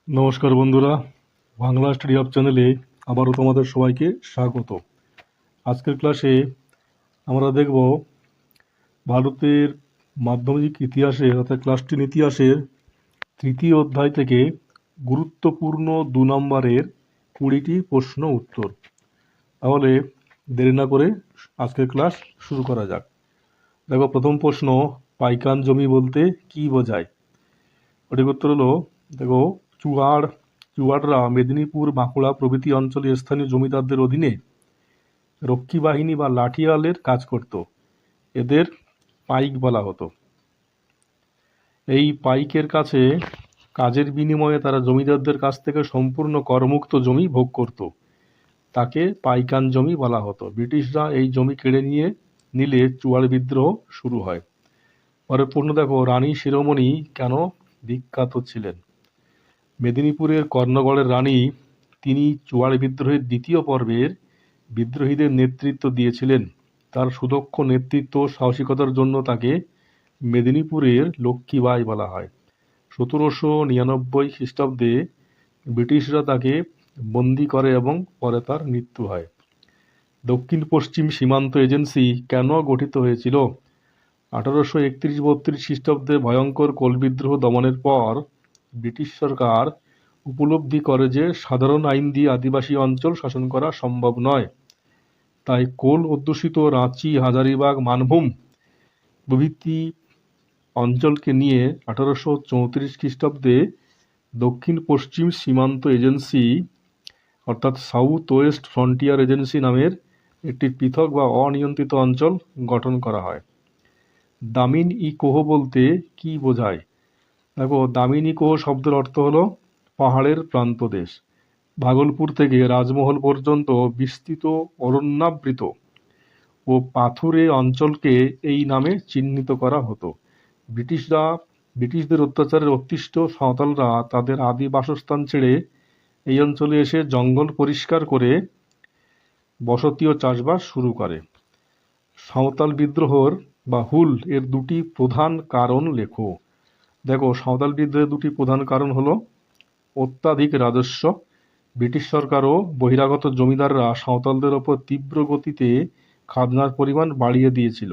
নমস্কার বন্ধুরা, Bangla study hub চ্যানেলে আবারও তোমাদের সবাইকে স্বাগত। আজকের ক্লাসে আমরা দেখব ভারতের মাধ্যমিক ইতিহাসে অর্থাৎ ক্লাস 10 ইতিহাসের তৃতীয় অধ্যায় থেকে গুরুত্বপূর্ণ 2 নম্বরের 20টি প্রশ্ন উত্তর। তাহলে দেরি না করে আজকের ক্লাস শুরু করা যাক। দেখো, প্রথম প্রশ্ন, পাইকান জমি বলতে কি বোঝায়? সঠিক উত্তর হলো, দেখো, চুয়াড়রা মেদিনীপুর, বাঁকুড়া প্রভৃতি অঞ্চলে স্থানীয় জমিদারদের অধীনে রক্ষী বাহিনী বা লাঠিয়ালের কাজ করত। এদের পাইক বলা হতো। এই পাইকের কাছে কাজের বিনিময়ে তারা জমিদারদের কাছ থেকে সম্পূর্ণ করমুক্ত জমি ভোগ করত। তাকে পাইকান জমি বলা হতো। ব্রিটিশরা এই জমি কেড়ে নিলে চুয়াড় বিদ্রোহ শুরু হয়। পরের প্রশ্ন দেখো, রানী শিরোমণি কেন বিখ্যাত ছিলেন? মেদিনীপুরের কর্ণগড়ের রানী, তিনি চুয়াড় বিদ্রোহের দ্বিতীয় পর্বের বিদ্রোহীদের নেতৃত্ব দিয়েছিলেন। তার সুদক্ষ নেতৃত্ব ও সাহসিকতার জন্য তাকে মেদিনীপুরের লক্ষ্মীবাই বলা হয়। 1799 খ্রিস্টাব্দে ব্রিটিশরা তাকে বন্দী করে এবং পরে তার মৃত্যু হয়। দক্ষিণ পশ্চিম সীমান্ত এজেন্সি কেন গঠিত হয়েছিল? 1831-32 খ্রিস্টাব্দে ভয়ঙ্কর কোল বিদ্রোহ দমনের পর ব্রিটিশ সরকার উপলব্ধি করে যে সাধারণ আইন দিয়ে আদিবাসী অঞ্চল শাসন করা সম্ভব নয়। তাই কোল অধ্যুষিত রাঁচি, হাজারিবাগ, মানভূম প্রভৃতি অঞ্চলকে নিয়ে 1834 খ্রিস্টাব্দে দক্ষিণ পশ্চিম সীমান্ত এজেন্সি অর্থাৎ সাউথ ওয়েস্ট ফ্রন্টিয়ার এজেন্সি নামের একটি পৃথক বা অনিয়ন্ত্রিত অঞ্চল গঠন করা হয়। দামিন-ই-কোহ বলতে কি বোঝায়? দেখো, দামিন-ই-কোহ শব্দের অর্থ হলো পাহাড়ের প্রান্তদেশ। ভাগলপুর থেকে রাজমহল পর্যন্ত বিস্তৃত অরণ্যাবৃত ও পাথুরে অঞ্চলকে এই নামে চিহ্নিত করা হতো। ব্রিটিশদের অত্যাচারের অতিষ্ঠ সাঁওতালরা তাদের আদি বাসস্থান ছেড়ে এই অঞ্চলে এসে জঙ্গল পরিষ্কার করে বসতি ও চাষবাস শুরু করে। সাঁওতাল বিদ্রোহর বা হুল এর 2টি প্রধান কারণ লেখো। দেখো, সাঁওতাল বিদ্রোহের 2টি প্রধান কারণ হলো অত্যাধিক রাজস্ব। ব্রিটিশ সরকার ও বহিরাগত জমিদাররা সাঁওতালদের ওপর তীব্র গতিতে খাজনার পরিমাণ বাড়িয়ে দিয়েছিল।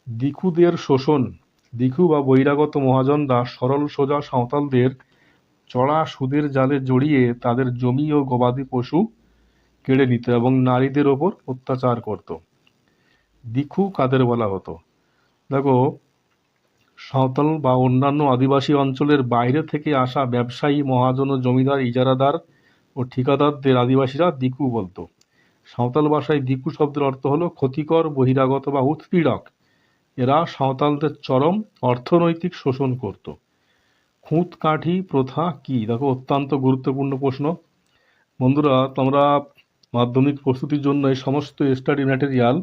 দিখুদের শোষণ। দিখু বা বহিরাগত মহাজনরা সরল সোজা সাঁওতালদের চড়া সুদের জালে জড়িয়ে তাদের জমি ও গবাদি পশু কেড়ে নিত এবং নারীদের ওপর অত্যাচার করত। দিখু কাদের বলা হতো? দেখো, সাঁওতাল বা অন্যান্য আদিবাসী অঞ্চলের বাইরে থেকে আসা ব্যবসায়ী, মহাজন ও জমিদার, ইজারাদার ও ঠিকাদারদের আদিবাসীরা দিকু বলতো। সাঁওতাল ভাষায় দিকু শব্দের অর্থ হলো ক্ষতিকর, বহিরাগত বা উৎপীড়ক। এরা সাঁওতালদের চরম অর্থনৈতিক শোষণ করত। খুঁতকাঠি প্রথা কি? দেখো, অত্যন্ত গুরুত্বপূর্ণ প্রশ্ন। বন্ধুরা, তোমরা মাধ্যমিক প্রস্তুতির জন্য এই সমস্ত স্টাডি ম্যাটেরিয়াল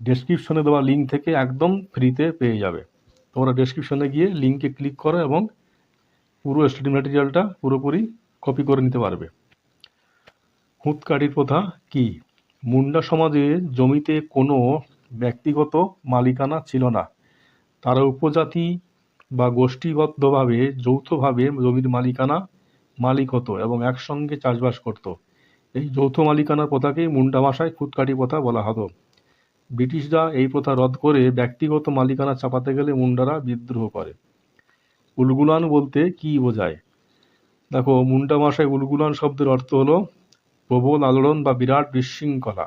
ডেসক্রিপশনে দেওয়া লিঙ্ক থেকে একদম ফ্রিতে পেয়ে যাবে। তোমরা ডেসক্রিপশনে গিয়ে লিঙ্কে ক্লিক করো এবং পুরো স্টাডি ম্যাটেরিয়ালটা পুরোপুরি কপি করে নিতে পারবে। খুঁতকাঠির প্রথা কি? মুন্ডা সমাজে জমিতে কোনো ব্যক্তিগত মালিকানা ছিল না। তারা উপজাতি বা গোষ্ঠীবদ্ধভাবে যৌথভাবে জমির মালিক হতো এবং একসঙ্গে চাষবাস করত। এই যৌথ মালিকানার প্রথাকেই মুন্ডা ভাষায় খুঁতকাঠি প্রথা বলা হতো। ব্রিটিশরা এই প্রথা রদ করে ব্যক্তিগত মালিকানা চাপাতে গেলে মুন্ডারা বিদ্রোহ করে। উলগুলান বলতে কি বোঝায়? দেখো, মুন্ডা ভাষায় উলগুলান শব্দের অর্থ হলো প্রবল আলোড়ন বা বিরাট বিশৃঙ্খলা।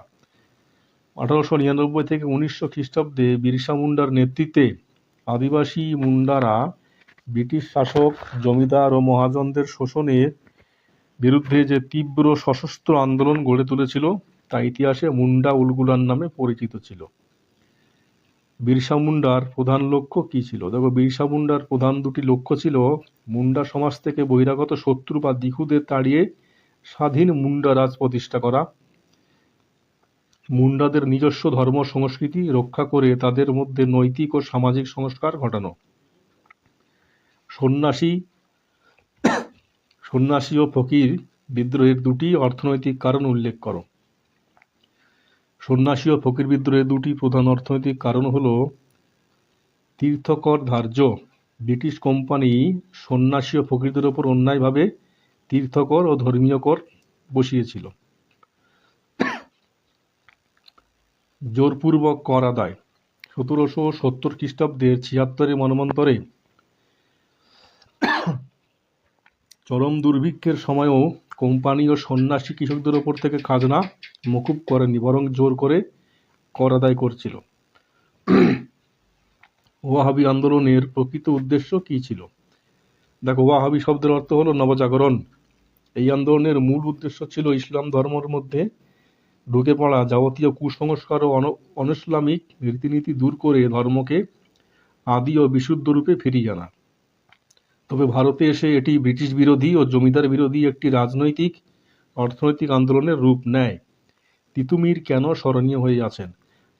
1899 থেকে 1900 খ্রিস্টাব্দে বিরসা মুন্ডার নেতৃত্বে আদিবাসী মুন্ডারা ব্রিটিশ শাসক, জমিদার ও মহাজনদের শোষণের বিরুদ্ধে যে তীব্র সশস্ত্র আন্দোলন গড়ে তুলেছিল তা ইতিহাসে মুন্ডা উলগুলান নামে পরিচিত ছিল। বিরসা মুন্ডার প্রধান লক্ষ্য কি ছিল? দেখো, বিরসা মুন্ডার প্রধান 2টি লক্ষ্য ছিল মুন্ডা সমাজ থেকে বহিরাগত শত্রু বা দিখুদের তাড়িয়ে স্বাধীন মুন্ডা রাজ প্রতিষ্ঠা করা, মুন্ডাদের নিজস্ব ধর্ম সংস্কৃতি রক্ষা করে তাদের মধ্যে নৈতিক ও সামাজিক সংস্কার ঘটানো। সন্ন্যাসী ও ফকির বিদ্রোহের 2টি অর্থনৈতিক কারণ উল্লেখ করো। সন্ন্যাসী ও ফকির বিদ্রোহের 2টি প্রধান অর্থনৈতিক কারণ হলো তীর্থকর ধার্য ব্রিটিশ কোম্পানি সন্ন্যাসী ও ফকিরদের ওপর অন্যায়ভাবে তীর্থকর ও ধর্মীয় কর বসিয়েছিল। জোরপূর্বক কর আদায়। 1770 খ্রিস্টাব্দের 76 মন্বন্তরে চরম দুর্ভিক্ষের সময়ও কোম্পানি ও সন্ন্যাসী কৃষকদের ওপর থেকে খাজনা মকুব করেনি, বরং জোর করে কর আদায় করছিল। ওয়াহাবি আন্দোলনের প্রকৃত উদ্দেশ্য কী ছিল? দেখো, ওয়াহাবি শব্দের অর্থ হলো নবজাগরণ। এই আন্দোলনের মূল উদ্দেশ্য ছিল ইসলাম ধর্মের মধ্যে ঢুকে পড়া যাবতীয় কুসংস্কার ও অনইসলামিক রীতিনীতি দূর করে ধর্মকে আদি ও বিশুদ্ধ রূপে ফিরিয়ে আনা। তবে ভারতে এসে এটি ব্রিটিশ বিরোধী ও জমিদার বিরোধী একটি রাজনৈতিক অর্থনৈতিক আন্দোলনের রূপ নেয়। তিতুমির কেন স্মরণীয় হয়ে আছেন?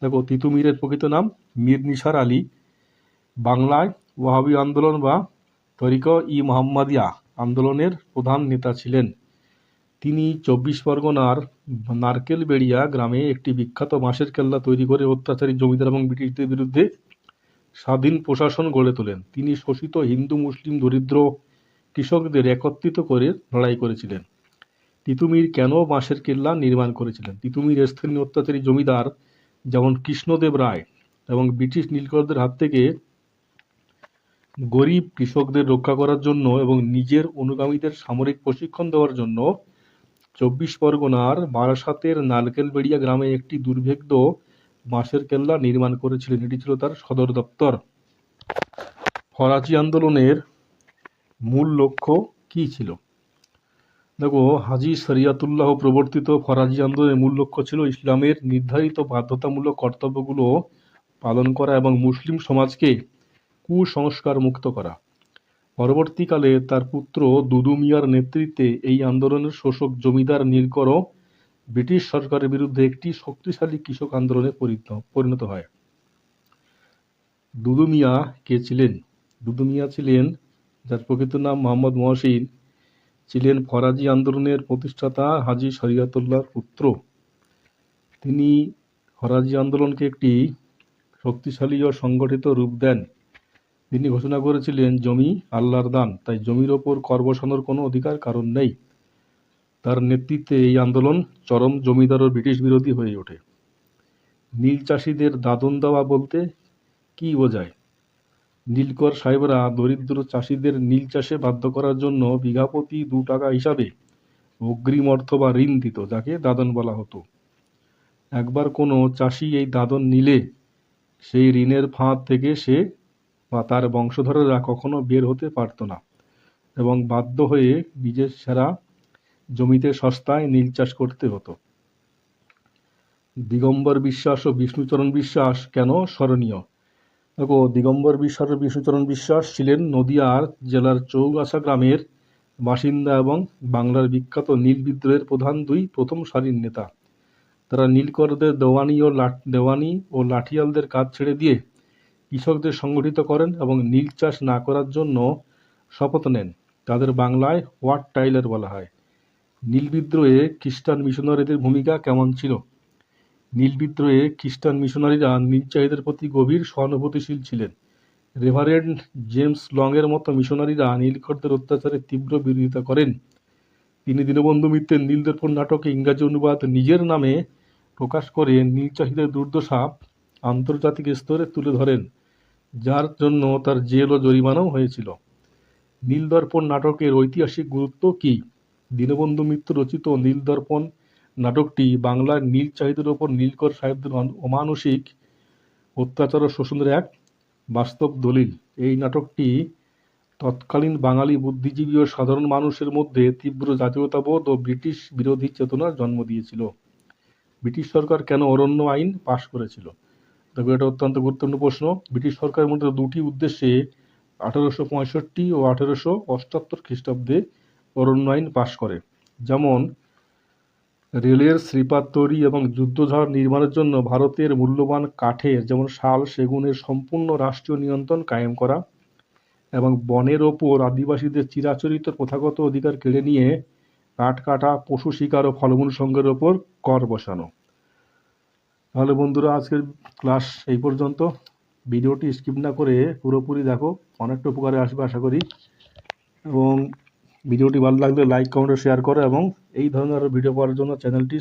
দেখো, তিতুমিরের প্রকৃত নাম মীর নিসার আলী। বাংলায় ওয়াহাবি আন্দোলন বা তরিকা-ই-মুহাম্মাদিয়া আন্দোলনের প্রধান নেতা ছিলেন। তিনি 24 পরগনার নারকেলবেড়িয়া গ্রামে একটি বিখ্যাত বাঁশের কেল্লা তৈরি করে অত্যাচারী জমিদার এবং ব্রিটিশদের বিরুদ্ধে স্বাধীন প্রশাসন গড়ে তোলেন। তিনি শোষিত হিন্দু, মুসলিম, দরিদ্র কৃষকদের একত্রিত করে লড়াই করেছিলেন। তিতুমির কেন বাঁশের কেল্লা নির্মাণ করেছিলেন? তিতুমির স্থানীয় অত্যাচারী জমিদার যেমন কৃষ্ণদেব রায় এবং ব্রিটিশ নীলকরদের হাত থেকে গরিব কৃষকদের রক্ষা করার জন্য এবং নিজের অনুগামীদের সামরিক প্রশিক্ষণ দেওয়ার জন্য 24 পরগনার বারাসাতের নারকেলবেড়িয়া গ্রামে একটি দুর্ভেদ্য বাঁশের কেল্লা নির্মাণ করেছিলেন। এটি ছিল তার সদর দপ্তর। ফরাজি আন্দোলনের মূল লক্ষ্য কী ছিল? দেখো, হাজী শরিয়াতুল্লাহ প্রবর্তিত ফরাজি আন্দোলনের মূল লক্ষ্য ছিল ইসলামের নির্ধারিত বাধ্যতামূলক কর্তব্যগুলো পালন করা এবং মুসলিম সমাজকে কুসংস্কার মুক্ত করা। পরবর্তীকালে তার পুত্র দুদু মিয়ার নেতৃত্বে এই আন্দোলনের শোষক জমিদার নীলকর ব্রিটিশ সরকারের বিরুদ্ধে একটি শক্তিশালী কৃষক আন্দোলনে পরিণত হয়। দুদু মিয়া কে ছিলেন? দুদু মিয়া ছিলেন, যার প্রকৃত নাম মোহাম্মদ মহসিন, ছিলেন ফরাজি আন্দোলনের প্রতিষ্ঠাতা হাজী শরিয়াতুল্লাহর পুত্র। তিনি ফরাজি আন্দোলনকে একটি শক্তিশালী ও সংগঠিত রূপ দেন। তিনি ঘোষণা করেছিলেন, জমি আল্লাহর দান, তাই জমির ওপর কর বসানোর কোনো অধিকার কারণ নেই। তার নেতৃত্বে এই আন্দোলন চরম জমিদার ও ব্রিটিশ বিরোধী হয়ে ওঠে। নীল চাষিদের দাদন দেওয়া বলতে কী বোঝায়? নীলকর সাহেবরা দরিদ্র চাষিদের নীল চাষে বাধ্য করার জন্য বিঘাপ্রতি 2 টাকা হিসাবে অগ্রিম অর্থ বা ঋণ দিত, যাকে দাদন বলা হতো। একবার কোনো চাষি এই দাদন নিলে সেই ঋণের ফাঁদ থেকে সে বা তার বংশধরেরা কখনো বের হতে পারত না এবং বাধ্য হয়ে নিজের সেরা জমিতে সস্তায় নীল চাষ করতে হতো। দিগম্বর বিশ্বাস ও বিষ্ণুচরণ বিশ্বাস কেন স্মরণীয়? দেখো, দিগম্বর বিশ্বাস ও বিষ্ণুচরণ বিশ্বাস ছিলেন নদিয়ার জেলার চৌগাছা গ্রামের বাসিন্দা এবং বাংলার বিখ্যাত নীল বিদ্রোহের প্রথম সারির নেতা। তারা নীলকরদের দেওয়ানি ও লাঠিয়ালদের কাজ ছেড়ে দিয়ে কৃষকদের সংগঠিত করেন এবং নীল চাষ না করার জন্য শপথ নেন। তাদের বাংলায় হোয়াট টাইলার বলা হয়। নীল বিদ্রোহে খ্রিস্টান মিশনারিদের ভূমিকা কেমন ছিল? নীল বিদ্রোহে খ্রিস্টান মিশনারিরা নীল চাষীদের প্রতি গভীর সহানুভূতিশীল ছিলেন। রেভারেন্ড জেমস লংয়ের মতো মিশনারিরা নীলকরদের অত্যাচারের তীব্র বিরোধিতা করেন। তিনি দীনবন্ধু মিত্রের নীলদর্পণ নাটকে ইংরাজি অনুবাদ নিজের নামে প্রকাশ করে নীল চাষীদের দুর্দশা আন্তর্জাতিক স্তরে তুলে ধরেন, যার জন্য তার জেল ও জরিমানাও হয়েছিল। নীলদর্পণ নাটকের ঐতিহাসিক গুরুত্ব কী? দীনবন্ধু মিত্র রচিত নীলদর্পণ নাটকটি বাংলার নীল চাষীদের ওপর নীলকর সাহেবদের অমানুষিক অত্যাচার ও শোষণের এক বাস্তব দলিল। এই নাটকটি তৎকালীন বাঙালি বুদ্ধিজীবী ও সাধারণ মানুষের মধ্যে তীব্র জাতীয়তাবোধ ও ব্রিটিশ বিরোধী চেতনার জন্ম দিয়েছিল। ব্রিটিশ সরকার কেন অরণ্য আইন পাশ করেছিল? দেখো, এটা অত্যন্ত গুরুত্বপূর্ণ প্রশ্ন। ব্রিটিশ সরকারের মধ্যে দুটি উদ্দেশ্যে 1865 ও 1878 খ্রিস্টাব্দে অরণ্য আইন পাশ করে। যেমন, রেলের স্লিপার তৈরি এবং যুদ্ধজাহাজ নির্মাণের জন্য ভারতের মূল্যবান কাঠের যেমন শাল, সেগুনের সম্পূর্ণ রাষ্ট্রীয় নিয়ন্ত্রণ কায়েম করা এবং বনের ওপর আদিবাসীদের চিরাচরিত প্রথাগত অধিকার কেড়ে নিয়ে কাঠ কাটা, পশু শিকার ও ফলমূল সংগ্রহের ওপর কর বসানো। তাহলে বন্ধুরা, আজকের ক্লাস এই পর্যন্ত। ভিডিওটি স্কিপ না করে পুরোপুরি দেখো, অনেকটা উপকারে আসবে আশা করি। এবং ভিডিওটি ভালো লাগলে লাইক কমেন্ট ও শেয়ার করো, এবং এই ধরনের আরও ভিডিও পাওয়ার জন্য চ্যানেলটি